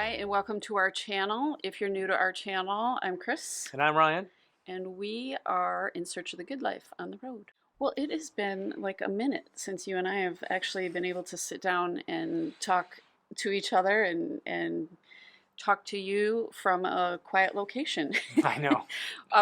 Hi, and welcome to our channel. If you're new to our channel, I'm Chris. And I'm Ryan. And we are in search of the good life on the road. Well, it has been like a minute since you and I have actually been able to sit down and talk to each other and talk to you from a quiet location. I know.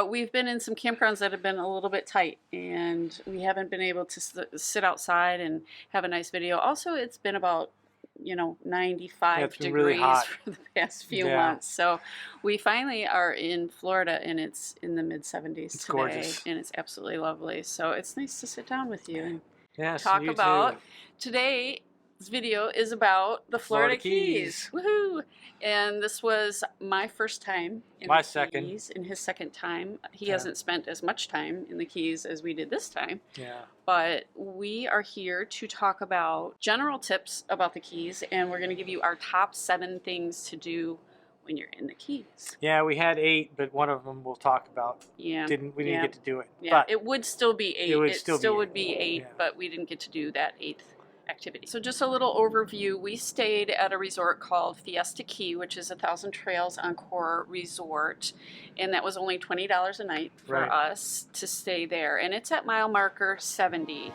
We've been in some campgrounds that have been a little bit tight, and we haven't been able to sit outside and have a nice video. Also, it's been about 95 been degrees really hot for the past few months. So we finally are in Florida, and it's in the mid-70s today. Gorgeous. And it's absolutely lovely. So it's nice to sit down with you and talk about. Too. Today's video is about the Florida Keys. Woohoo! And this was my first time in the Keys, and his second time. He hasn't spent as much time in the Keys as we did this time. Yeah. But we are here to talk about general tips about the Keys, and we're going to give you our top 7 things to do when you're in the Keys. Yeah, we had 8, but one of them we'll talk about. Yeah. We didn't get to do it. Yeah, but it would still be 8. It still would be 8, yeah. But we didn't get to do that 8th activity. So just a little overview. We stayed at a resort called Fiesta Key, which is 1,000 Trails Encore Resort, and that was only $20 a night for us to stay there, and it's at mile marker 70.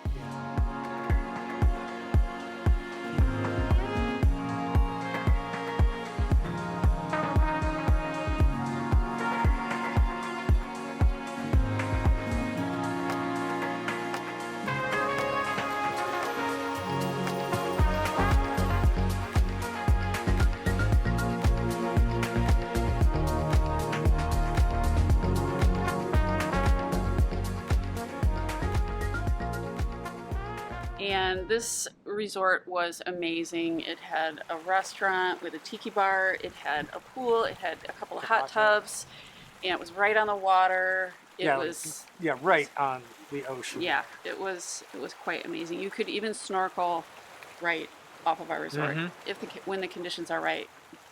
And this resort was amazing. It had a restaurant with a tiki bar, it had a pool, it had a couple of hot tubs, and it was right on the water. It was right on the ocean. Yeah, it was quite amazing. You could even snorkel right off of our resort when the conditions are right.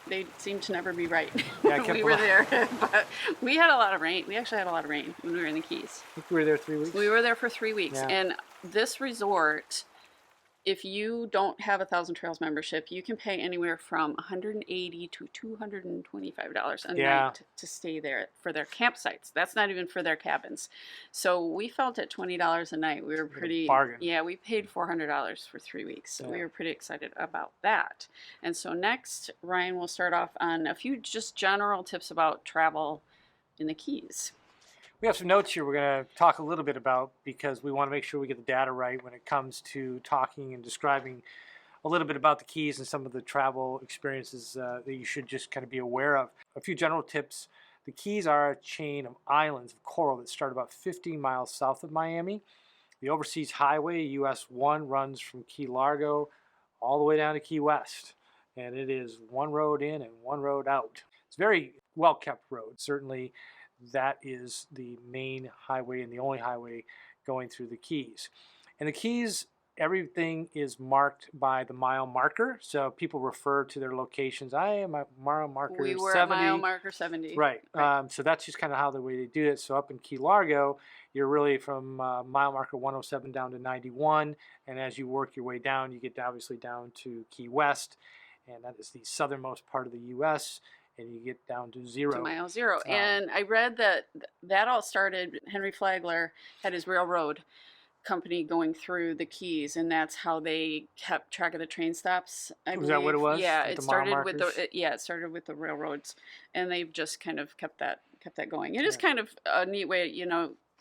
They seem to never be right when we were there, but we had a lot of rain. We actually had a lot of rain when we were in the Keys. I think we were there 3 weeks. We were there for 3 weeks, and this resort, if you don't have 1,000 Trails membership, you can pay anywhere from $180 to $225 a night to stay there for their campsites. That's not even for their cabins. So we felt at $20 a night, we were pretty bargain. Yeah, we paid $400 for 3 weeks, so we were pretty excited about that. And so next, Ryan will start off on a few just general tips about travel in the Keys. We have some notes here we're going to talk a little bit about because we want to make sure we get the data right when it comes to talking and describing a little bit about the Keys and some of the travel experiences that you should just kind of be aware of. A few general tips. The Keys are a chain of islands of coral that start about 15 miles south of Miami. The Overseas Highway, US 1, runs from Key Largo all the way down to Key West. And it is one road in and one road out. It's a very well-kept road, certainly. That is the main highway and the only highway going through the Keys. And the Keys, everything is marked by the mile marker. So people refer to their locations. I am at mile marker 70. We were at mile marker 70. Right. So that's just kind of how the way they do it. So up in Key Largo, you're really from mile marker 107 down to 91. And as you work your way down, you get obviously down to Key West. And that is the southernmost part of the U.S., and you get down to 0. To mile 0. And I read that all started, Henry Flagler had his railroad company going through the Keys, and that's how they kept track of the train stops. Was that what it was? Yeah, it started with it started with the railroads, and they've just kind of kept that going. It is kind of a neat way,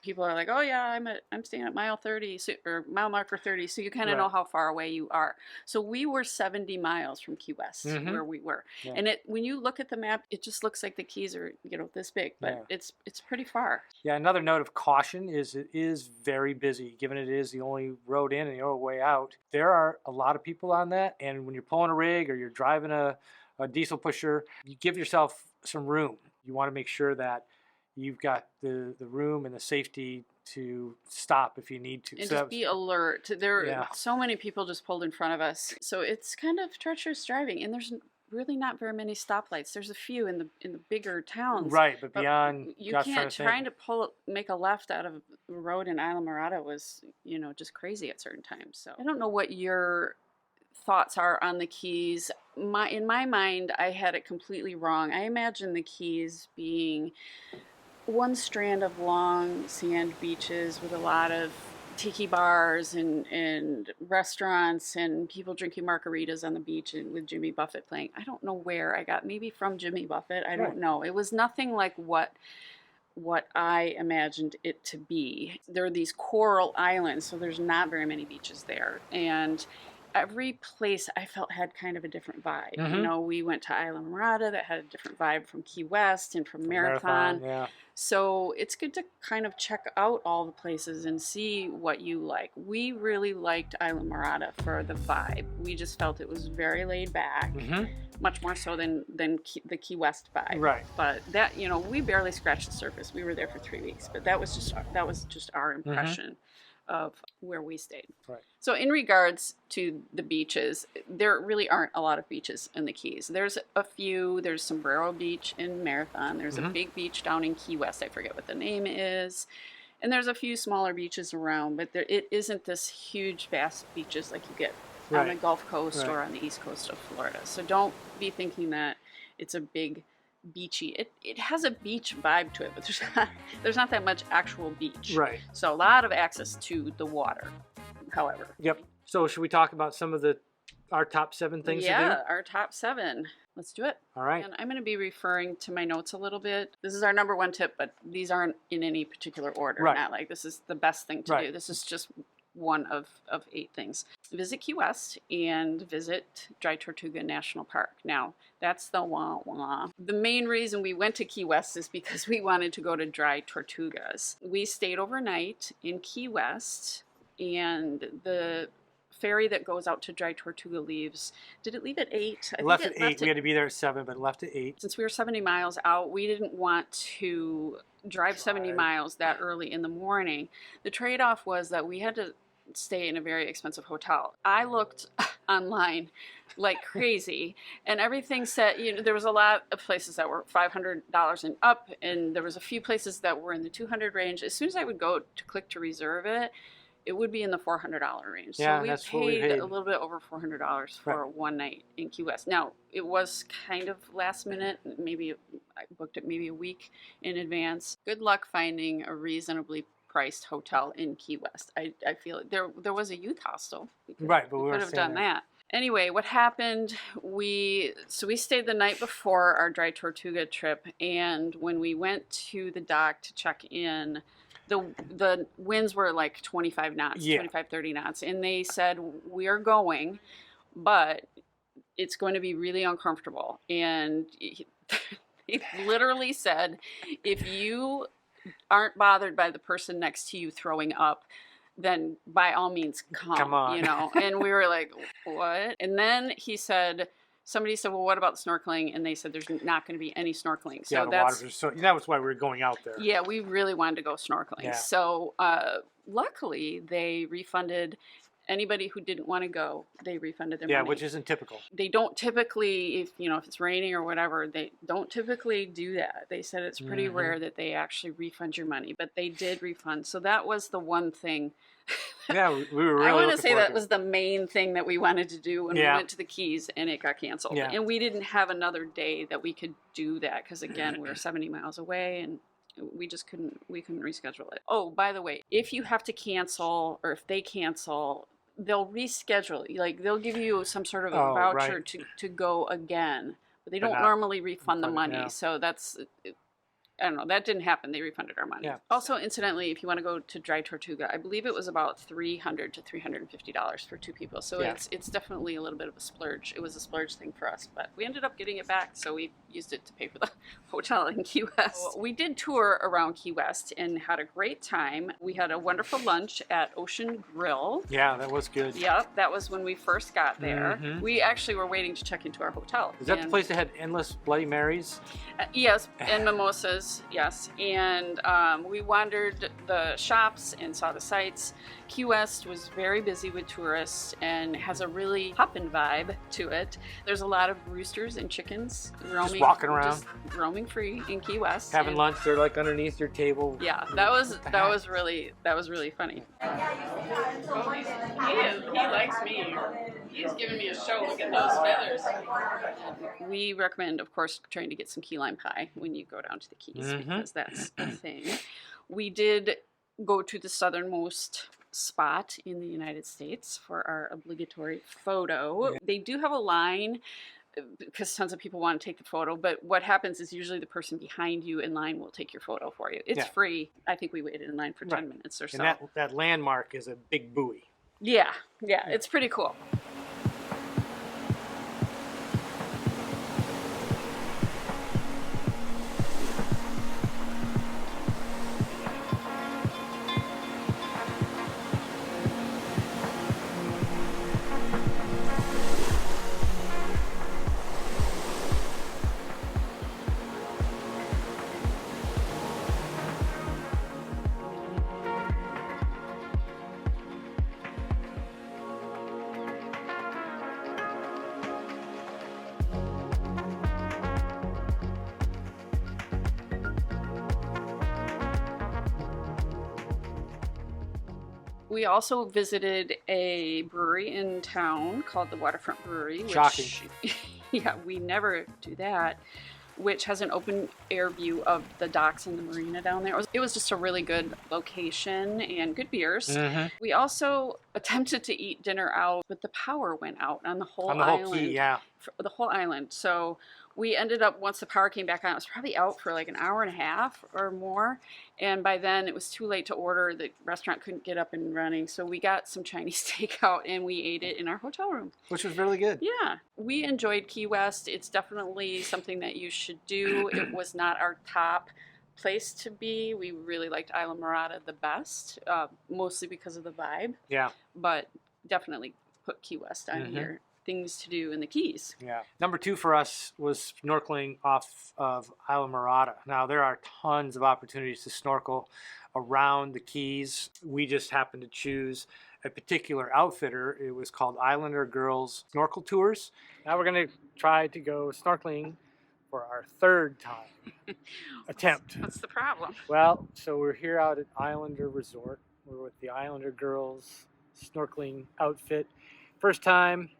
people are like, oh yeah, I'm staying at mile 30 or mile marker 30, so you kind of know how far away you are. So we were 70 miles from Key West where we were, and when you look at the map, it just looks like the Keys are this big, but it's pretty far. Yeah. Another note of caution is it is very busy, given it is the only road in and the only way out. There are a lot of people on that, and when you're pulling a rig or you're driving a diesel pusher, you give yourself some room. You want to make sure that you've got the room and the safety to stop if you need to. And just be alert. There are so many people just pulled in front of us. So it's kind of treacherous driving, and there's really not very many stoplights. There's a few in the bigger towns. Right, but beyond, you can't. Trying to make a left out of a road in Isla Morada was, just crazy at certain times. So I don't know what your thoughts are on the Keys. In my mind, I had it completely wrong. I imagine the Keys being one strand of long sand beaches with a lot of tiki bars and restaurants and people drinking margaritas on the beach and with Jimmy Buffett playing. I don't know where I got, maybe from Jimmy Buffett. I don't know. It was nothing like what I imagined it to be. There are these coral islands, so there's not very many beaches there. And every place I felt had kind of a different vibe. You know, we went to Isla Mirada that had a different vibe from Key West and from Marathon. Yeah. So it's good to kind of check out all the places and see what you like. We really liked Isla Mirada for the vibe. We just felt it was very laid back, much more so than the Key West vibe. Right. But that, you know, we barely scratched the surface. We were there for 3 weeks, but that was just our impression of where we stayed. Right. So in regards to the beaches, there really aren't a lot of beaches in the Keys. There's a few. There's Sombrero Beach in Marathon. There's a big beach down in Key West. I forget what the name is. And there's a few smaller beaches around, but it isn't this huge, vast beaches like you get on the Gulf Coast or on the East Coast of Florida. So don't be thinking that it's a big beachy. It has a beach vibe to it, but there's not that much actual beach. Right. So a lot of access to the water, however. Yep. So should we talk about some of our top 7 things to do? Yeah, our top 7. Let's do it. All right. And I'm going to be referring to my notes a little bit. This is our number 1 tip, but these aren't in any particular order. Right. Not like this is the best thing to do. This is just one of 8 things. Visit Key West and visit Dry Tortuga National Park. Now, that's the wah-wah. The main reason we went to Key West is because we wanted to go to Dry Tortugas. We stayed overnight in Key West, and the ferry that goes out to Dry Tortuga leaves. Did it leave at 8? It left at 8. We had to be there at 7, but it left at 8. Since we were 70 miles out, we didn't want to drive 70 miles that early in the morning. The trade-off was that we had to stay in a very expensive hotel. I looked online like crazy, and everything said, you know, there was a lot of places that were $500 and up, and there was a few places that were in the $200 range. As soon as I would go to click to reserve it, it would be in the $400 range. Yeah, so we that's what we paid. a little bit over $400 for one night in Key West. Now, it was kind of last minute. Maybe I booked it maybe a week in advance. Good luck finding a reasonably priced hotel in Key West. I feel there was a youth hostel. But we could have done that. Anyway, what happened? We stayed the night before our Dry Tortuga trip, and when we went to the dock to check in, the winds were like 25 knots, 25, 30 knots. And they said, we are going, but it's going to be really uncomfortable. And they literally said, if you aren't bothered by the person next to you throwing up, then by all means come on. You know. And we were like, what? And then somebody said, well, what about snorkeling? And they said there's not going to be any snorkeling. So that was why we were going out there. Yeah, we really wanted to go snorkeling. Yeah. So luckily, they refunded anybody who didn't want to go. They refunded their money. Yeah, which isn't typical. They don't typically, if it's raining or whatever, they don't typically do that. They said it's pretty rare that they actually refund your money, but they did refund. So that was the one thing. Yeah, we were really I want to say that was the main thing that we wanted to do when we went to the Keys, and it got canceled. Yeah. And we didn't have another day that we could do that because, again, we were 70 miles away, and we just couldn't reschedule it. Oh, by the way, if you have to cancel, or if they cancel, they'll reschedule. Like, they'll give you some sort of a voucher to go again, but they don't normally refund the money. Yeah. So that's... I don't know. That didn't happen. They refunded our money. Yeah. Also, incidentally, if you want to go to Dry Tortuga, I believe it was about $300 to $350 for 2 people. So it's definitely a little bit of a splurge. It was a splurge thing for us, but we ended up getting it back, so we used it to pay for the hotel in Key West. We did tour around Key West and had a great time. We had a wonderful lunch at Ocean Grill. Yeah, that was good. Yep, that was when we first got there. We actually were waiting to check into our hotel. Is that the place that had endless Bloody Marys? Yes, and mimosas. was, yes. And we wandered the shops and saw the sights. Key West was very busy with tourists and has a really hoppin' vibe to it. There's a lot of roosters and chickens roaming, Just walking around, just roaming free in Key West, having and lunch. They're like underneath your table. yeah, that was really funny. Oh, he likes me. He's giving me a show. Look at those feathers. We recommend, of course, trying to get some key lime pie when you go down to the Keys, because that's a thing. We did go to the southernmost spot in the United States for our obligatory photo. Yeah. They do have a line because tons of people want to take the photo, but what happens is usually the person behind you in line will take your photo for you. It's free. I think we waited in line for 10 minutes or so. And that landmark is a big buoy. Yeah, it's pretty cool. We also visited a brewery in town called the Waterfront Brewery. Shocking. Yeah, we never do that. Which has an open air view of the docks and the marina down there. It was just a really good location and good beers. We also attempted to eat dinner out, but the power went out on the whole island. On the whole key, yeah. The whole island. So we ended up, once the power came back on, it was probably out for like an hour and a half or more. And by then it was too late to order. The restaurant couldn't get up and running. So we got some Chinese takeout and we ate it in our hotel room. Which was really good. Yeah. We enjoyed Key West. It's definitely something that you should do. It was not our top place to be. We really liked Isla Morada the best, mostly because of the vibe. Yeah. But definitely put Key West on your things to do in the Keys. Yeah. Number 2 for us was snorkeling off of Isla Morada. Now, there are tons of opportunities to snorkel around the Keys. We just happened to choose a particular outfitter. It was called Islander Girls Snorkel Tours. Now we're going to try to go snorkeling for our 3rd time attempt. What's the problem? Well, so we're here out at Islander Resort. We're with the Islander Girls Snorkeling outfit. First time,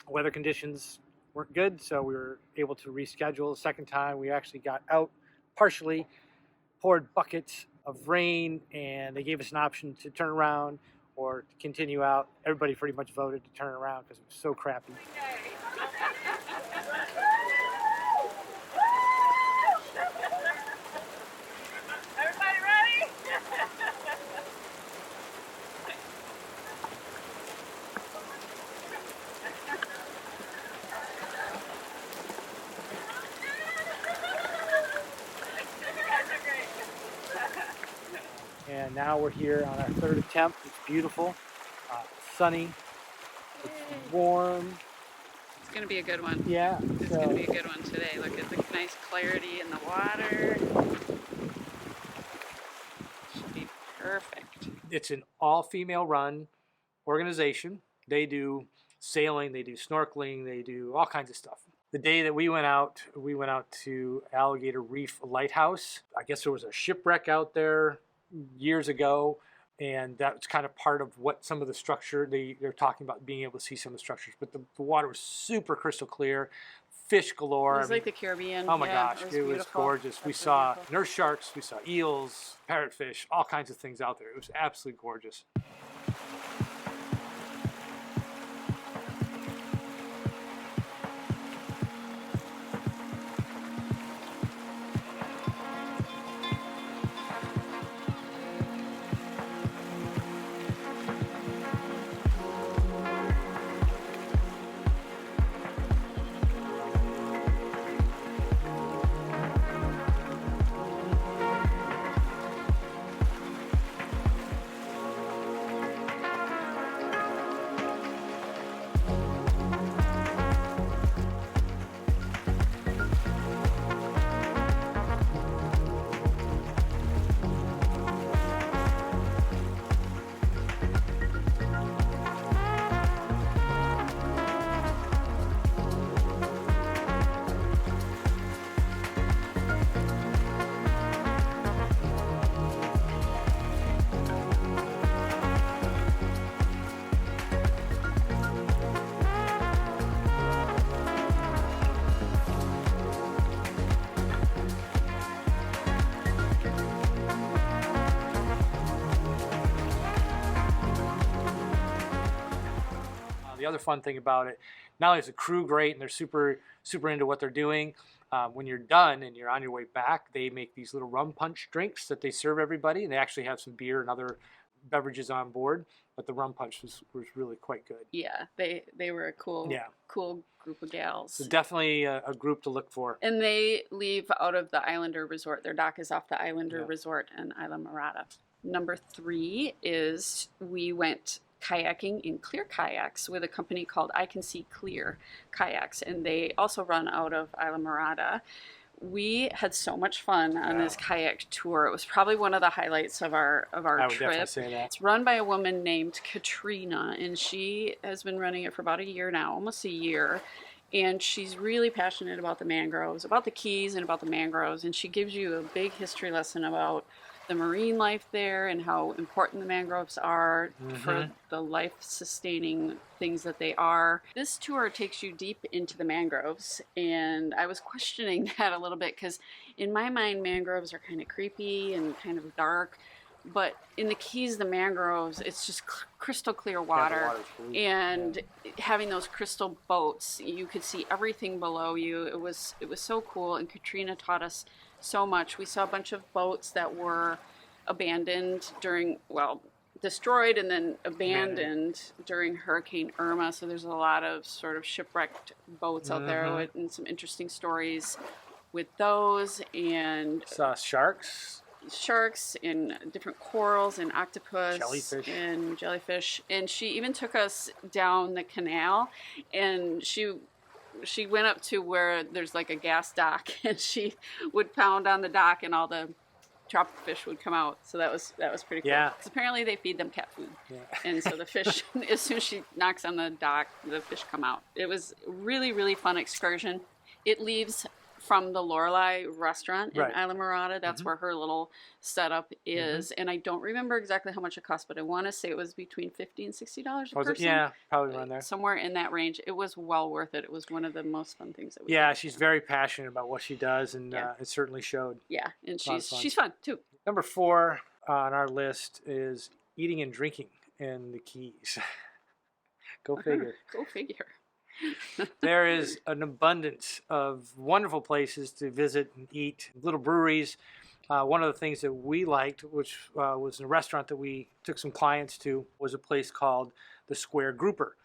weather conditions weren't good, so we were able to reschedule. The second time, we actually got out partially, poured buckets of rain, and they gave us an option to turn around or to continue out. Everybody pretty much voted to turn around because it was so crappy. Everybody ready? And now we're here on our 3rd attempt. It's beautiful, sunny, it's warm. It's going to be a good one. Yeah. It's going to be a good one today. Look at the nice clarity in the water. Should be perfect. It's an all-female run organization. They do sailing, they do snorkeling, they do all kinds of stuff. The day that we went out to Alligator Reef Lighthouse. I guess there was a shipwreck out there years ago, and that's kind of part of what some of the structure they're talking about, being able to see some of the structures. But the water was super crystal clear, fish galore. It was like the Caribbean. Oh my gosh, it was gorgeous. We saw beautiful nurse sharks, we saw eels, parrotfish, all kinds of things out there. It was absolutely gorgeous. The other fun thing about it, not only is the crew great and they're super into what they're doing, when you're done and you're on your way back, they make these little rum punch drinks that they serve everybody, and they actually have some beer and other beverages on board. But the rum punch was really quite good. Yeah, they were a cool group of gals. So definitely a group to look for. And they leave out of the Islander Resort. Their dock is off the Islander Resort in Isla Morada. Number 3 is we went kayaking in clear kayaks with a company called I Can See Clear Kayaks, and they also run out of Isla Morada. We had so much fun on this kayak tour. It was probably one of the highlights of our I would trip. definitely say that. It's run by a woman named Katrina, and she has been running it for about a year now, almost a year. And she's really passionate about the mangroves, about the Keys and about the mangroves. And she gives you a big history lesson about the marine life there and how important the mangroves are for the life-sustaining things that they are. This tour takes you deep into the mangroves, and I was questioning that a little bit because in my mind mangroves are kind of creepy and kind of dark, but in the Keys, the mangroves, it's just crystal clear water, and having those crystal boats, you could see everything below you. It was so cool, and Katrina taught us so much. We saw a bunch of boats that were abandoned destroyed and then abandoned during Hurricane Irma. So there's a lot of sort of shipwrecked boats out there and some interesting stories with those. And saw sharks and different corals and octopus jellyfish. And she even took us down the canal, and she went up to where there's like a gas dock, and she would pound on the dock and all the tropical fish would come out. So that was pretty cool. Yeah. Because apparently they feed them cat food. Yeah. And so the fish, as soon as she knocks on the dock, the fish come out. It was a really, really fun excursion. It leaves from the Lorelei restaurant in Isla Morada. That's where her little setup is. And I don't remember exactly how much it cost, but I want to say it was between $50 and $60 a person. Yeah, probably around there. Somewhere in that range. It was well worth it. It was one of the most fun things that we Yeah, did. she's very passionate about what she does, and it certainly showed. Yeah, and she's fun too. Number 4 on our list is eating and drinking in the Keys. Go figure. Go figure. There is an abundance of wonderful places to visit and eat, little breweries. One of the things that we liked, which was a restaurant that we took some clients to, was a place called the Square Grouper.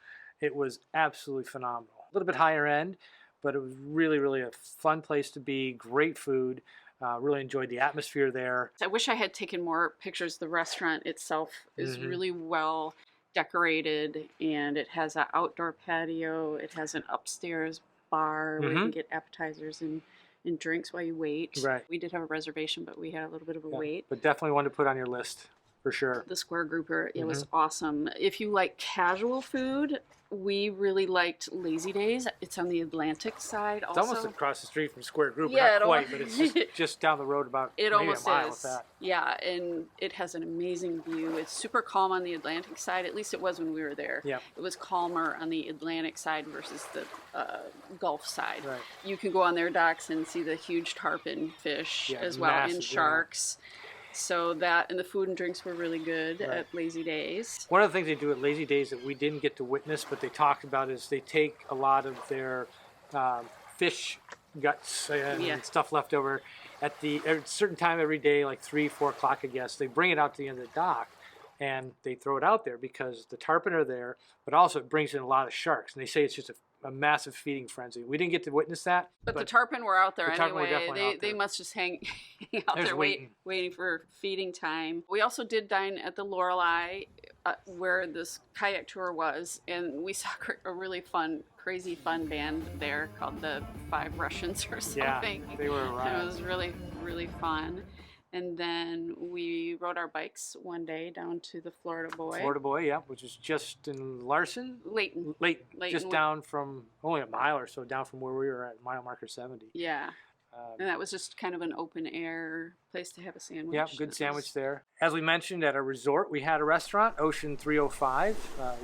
It was absolutely phenomenal. A little bit higher end, but it was really, really a fun place to be. Great food. Really enjoyed the atmosphere there. I wish I had taken more pictures. The restaurant itself is really well decorated, and it has an outdoor patio. It has an upstairs bar where you can get appetizers and drinks while you wait. Right. We did have a reservation, but we had a little bit of a wait. But definitely one to put on your list for sure. The Square Grouper, it was awesome. If you like casual food, we really liked Lazy Days. It's on the Atlantic side also. It's almost across the street from Square Grouper. Yeah, not quite, but it's just down the road about maybe a mile with that. Yeah, and it has an amazing view. It's super calm on the Atlantic side. At least it was when we were there. Yeah. It was calmer on the Atlantic side versus the Gulf side. Right. You can go on their docks and see the huge tarpon fish as well, massive, and sharks. So that, and the food and drinks were really good at Lazy Days. One of the things they do at Lazy Days that we didn't get to witness, but they talked about, is they take a lot of their fish guts and stuff left over at a certain time every day, like 3-4 o'clock, I guess. They bring it out to the end of the dock, and they throw it out there because the tarpon are there, but also it brings in a lot of sharks. And they say it's just a massive feeding frenzy. We didn't get to witness that. But the tarpon were out there anyway. They must just hang out there waiting for feeding time. We also did dine at the Lorelei where this kayak tour was, and we saw a really crazy fun band there called the Five Russians or something. Yeah, they were around. It was really, really fun. And then we rode our bikes one day down to the Florida Boy. Florida Boy, yeah, which is just in Larson? Layton. Just down from, only a mile or so down from where we were at mile marker 70. Yeah. And that was just kind of an open air place to have a sandwich. Yeah, good sandwich there. As we mentioned, at our resort, we had a restaurant, Ocean 305.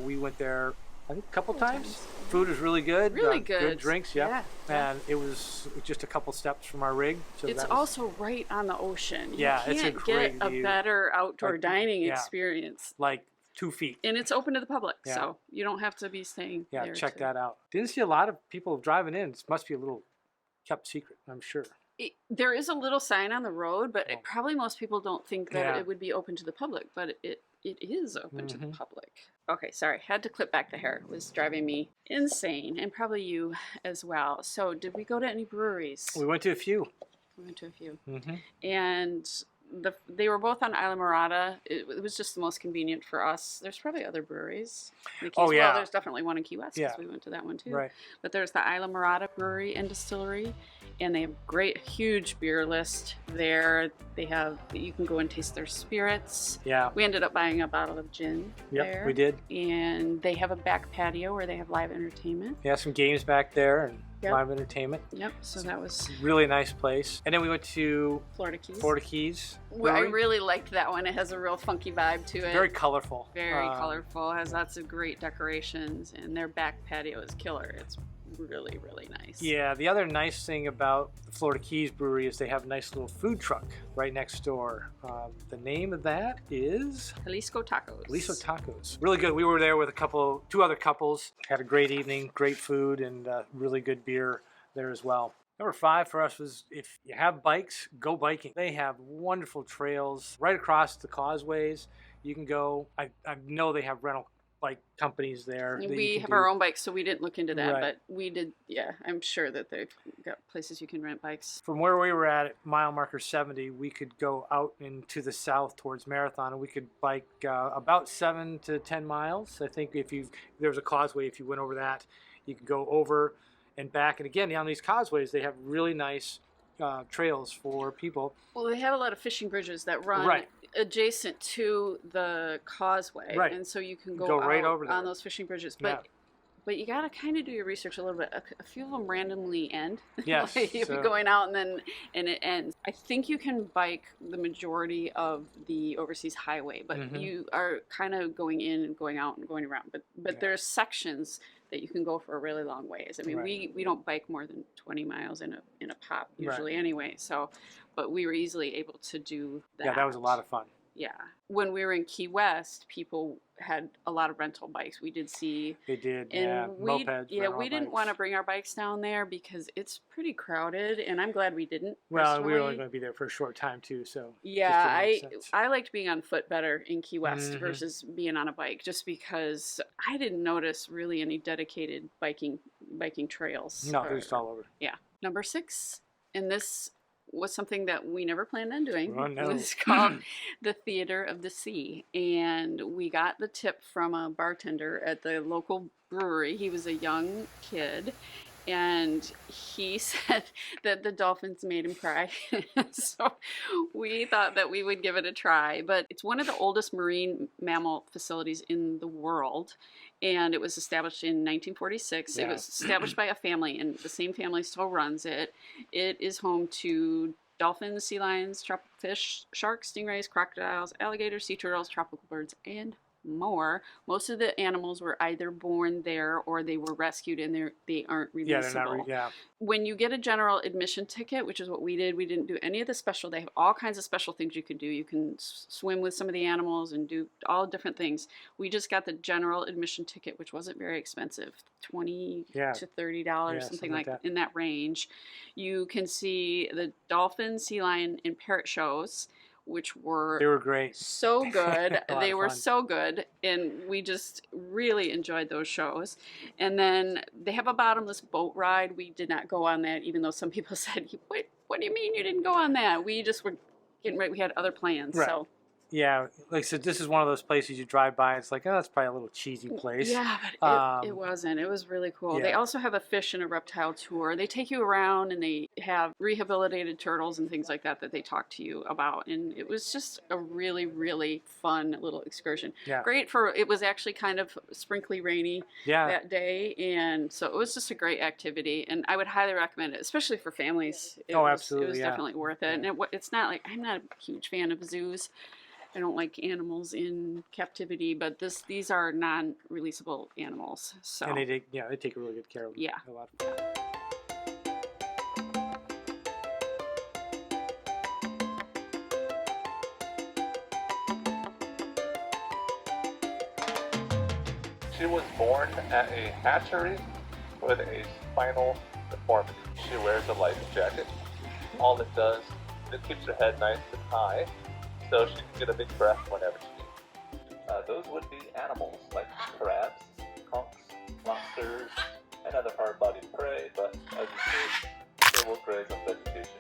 We went there, I think, a couple times. Food was really good. Really good. Good drinks, yeah. And it was just a couple steps from our rig. So it's also right on the ocean. Yeah, you it's a can't great get view. A better outdoor dining experience. Like 2 feet. And it's open to the public, Yeah. so you don't have to be staying Yeah, there. check that out. Didn't see a lot of people driving in. It must be a little kept secret, I'm sure. There is a little sign on the road, but Oh. probably most people don't think that Yeah. it would be open to the public, but it is open to the Mhm. public. Okay, sorry, had to clip back the hair. It was driving me insane, and probably you as well. So did we go to any breweries? We went to a few. We went to a few. Mm-hmm. And they were both on Isla Morada. It was just the most convenient for us. There's probably other breweries. In Keys. Oh, yeah. Well, there's definitely one in Key West because Yeah. we went to that one too. Right. But there's the Isla Morada Brewery and Distillery, and they have great, huge beer list there. You can go and taste their spirits. Yeah. We ended up buying a bottle of gin Yep, there. we did. And they have a back patio where they have live entertainment. Yeah, some games back there and Yep. live entertainment. Yep, so that was Really nice place. And then we went to Florida Keys. Florida Keys. I Brewery. really liked that one. It has a real funky vibe to it. Very colorful. Very colorful. Has lots of great decorations, and their back patio is killer. It's really, really nice. Yeah, the other nice thing about the Florida Keys Brewery is they have a nice little food truck right next door. The name of that is Jalisco Tacos. Jalisco Tacos. Really good. We were there with two other couples. Had a great evening, great food, and really good beer there as well. Number 5 for us was if you have bikes, go biking. They have wonderful trails right across the causeways. You can go. I know they have rental bike companies there. that you We can have do. our own bikes, so we didn't look into that, Right. but we did. Yeah, I'm sure that they've got places you can rent bikes. From where we were at mile marker 70, we could go out into the south towards Marathon, and we could bike about 7 to 10 miles. I think if there was a causeway, if you went over that, you could go over and back. And again, on these causeways, they have really nice trails for people. Well, they have a lot of fishing bridges that run Right. adjacent to the causeway, Right. and so you can go right out over there. on those fishing bridges. Yeah. But you gotta kind of do your research a little bit. A few of them randomly end. Yes, Like if so- you're going out and it ends. I think you can bike the majority of the overseas highway, but Mhm. you are kind of going in and going out and going around. But Yeah. there's sections that you can go for a really long ways. I mean, Right. we don't bike more than 20 miles in a pop Right. usually anyway. So, but we were easily able to do that. Yeah, that was a lot of fun. Yeah. When we were in Key West, people had a lot of rental bikes. We did see, They did, and yeah, mopeds. we rental didn't bikes. want to bring our bikes down there because it's pretty crowded, and I'm glad we didn't. Well, we were only personally. going to be there for a short time too, so. Yeah, just didn't make sense. I liked being on foot better in Key West Mhm. versus being on a bike, just because I didn't notice really any dedicated biking trails. No, they're just all over. Yeah. Number 6, and this was something that we never planned on doing. Oh, no. It was called the Theater of the Sea, and we got the tip from a bartender at the local brewery. He was a young kid, and he said that the dolphins made him cry. So we thought that we would give it a try. But it's one of the oldest marine mammal facilities in the world, and it was established in 1946. Yeah. It was established by a family, and the same family still runs it. It is home to dolphins, sea lions, tropical fish, sharks, stingrays, crocodiles, alligators, sea turtles, tropical birds, and more. Most of the animals were either born there or they were rescued, and they aren't releasable. Yeah, they're not. Yeah. When you get a general admission ticket, which is what we did, we didn't do any of the special. They have all kinds of special things you can do. You can swim with some of the animals and do all different things. We just got the general admission ticket, which wasn't very expensive, $20 to $30, Yeah, something like that. in that range. You can see the dolphin, sea lion, and parrot shows, which They were great. so good. A lot They of were fun. so good, and we just really enjoyed those shows. And then they have a bottomless boat ride. We did not go on that, even though some people said, what do you mean you didn't go on that? We just were getting ready. We had other plans. Right. So Yeah, like I said, this is one of those places you drive by. It's like, oh, that's probably a little cheesy place. yeah, but it Um, wasn't. It was really cool. They yeah. also have a fish and a reptile tour. They take you around, and they have rehabilitated turtles and things like that they talk to you about. And it was just a really, really fun little excursion. Yeah. Great it was actually kind of sprinkly rainy Yeah. that day, and so it was just a great activity, and I would highly recommend it, especially for families. It was absolutely, yeah. definitely worth it. Yeah. And it's not like, I'm not a huge fan of zoos. I don't like animals in captivity, but these are non-releasable animals. So And they take really good care of them. Yeah. A lot of fun. She was born at a hatchery with a spinal deformity. She wears a life jacket. All it does, it keeps her head nice and high, so she can get a big breath whenever she needs. Those would be animals like crabs, conchs, lobsters, and other hard-bodied prey, but as you see, they will graze on vegetation.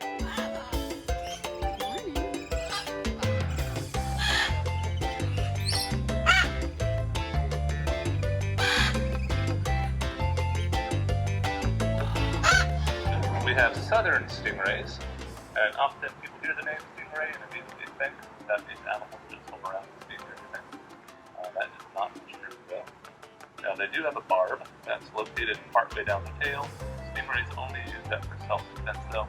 We have southern stingrays, and often people hear the name stingray and immediately think that these animals just swim around and feed their defense. That is not true, though. Now, they do have a barb that's located partway down the tail. Stingrays only use that for self-defense, though.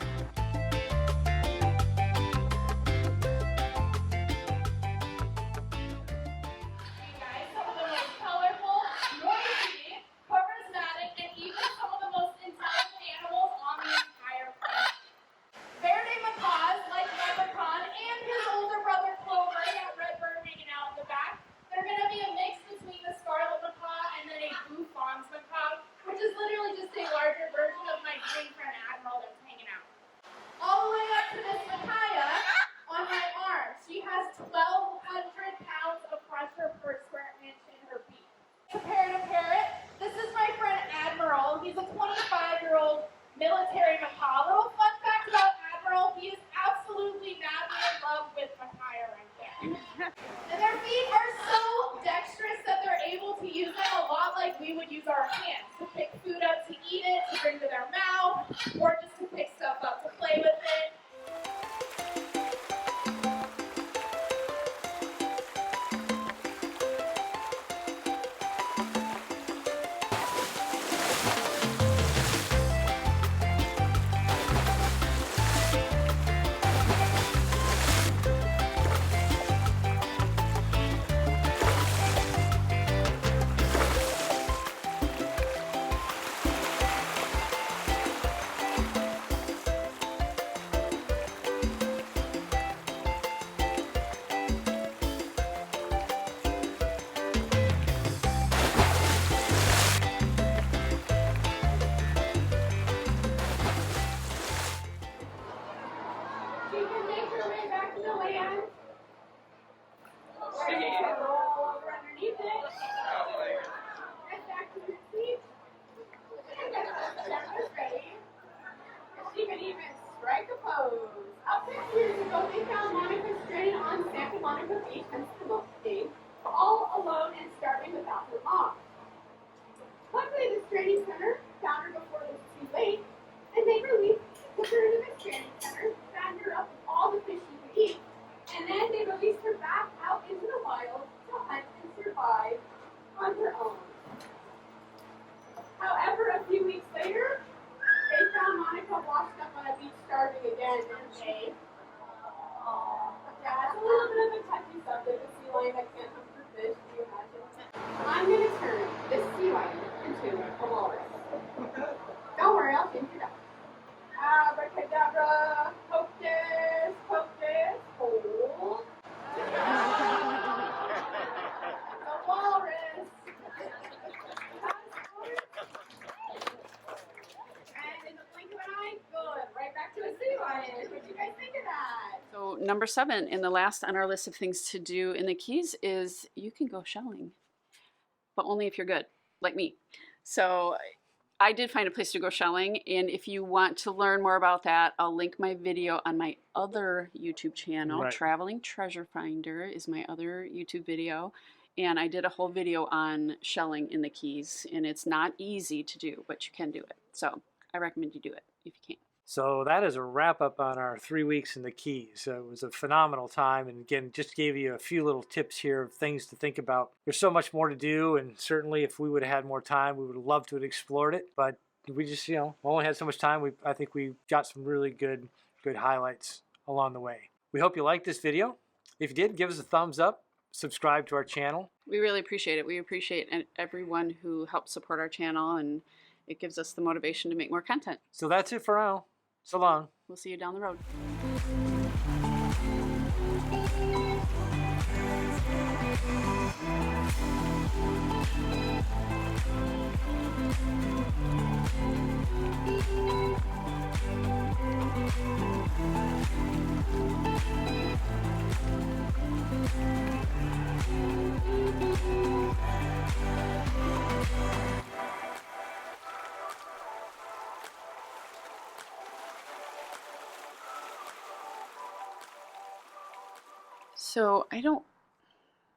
Military macaw. Little fun fact about Admiral, he is absolutely madly in love with Micaiah right there. And their feet are so dexterous that they're able to use them a lot like we would use our hands to pick food up, to eat it, to bring to their mouth, or just to pick stuff up, to play with it. All alone and starving without her mom. Luckily, the training center found her before it was too late, and they released her into the training center, found her up with all the fish she could eat, and then they released her back out into the wild to hunt and survive on her own. However, a few weeks later, they found Monica washed up on a beach starving again, and they... Yeah, it's a little bit of a touchy subject, a sea lion that can't hunt for fish, can you imagine? I'm going to turn this sea lion into a walrus. Don't worry, I'll change it up. Abracadabra, hocus pocus, hold. The walrus. And in the blink of an eye, good. Right back to a sea lion. What do you guys think of that? So number 7 and the last on our list of things to do in the Keys is you can go shelling, but only if you're good, like me. So I did find a place to go shelling, and if you want to learn more about that, I'll link my video on my other YouTube channel. Right. Traveling Treasure Finder is my other YouTube video, and I did a whole video on shelling in the Keys, and it's not easy to do, but you can do it. So I recommend you do it if you can. So that is a wrap up on our 3 weeks in the Keys. It was a phenomenal time, and again, just gave you a few little tips here of things to think about. There's so much more to do, and certainly if we would have had more time, we would have loved to have explored it, but we just, only had so much time. I think we got some really good highlights along the way. We hope you liked this video. If you did, give us a thumbs up, subscribe to our channel. We really appreciate it. We appreciate everyone who helps support our channel, and it gives us the motivation to make more content. So that's it for now. So long. We'll see you down the road. So I don't.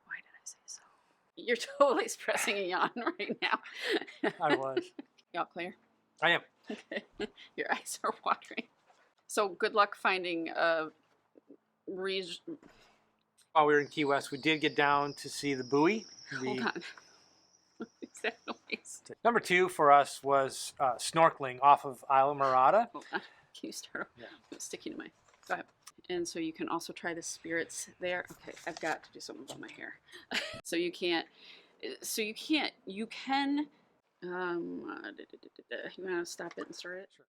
Why did I say so? You're totally pressing a yawn right now. I was. Y'all clear? I am. Okay. Your eyes are watering. So good luck finding a While we were in Key West, we did get down to see the buoy. Hold on. What is that noise? Number 2 for us was snorkeling off of Isla Mirada. Hold on. Can you start? Yeah. It's sticking to my. Go ahead. And so you can also try the spirits there. Okay, I've got to do something about my hair. So you can't. So you can't. You can. You want to stop it and start it? Sure.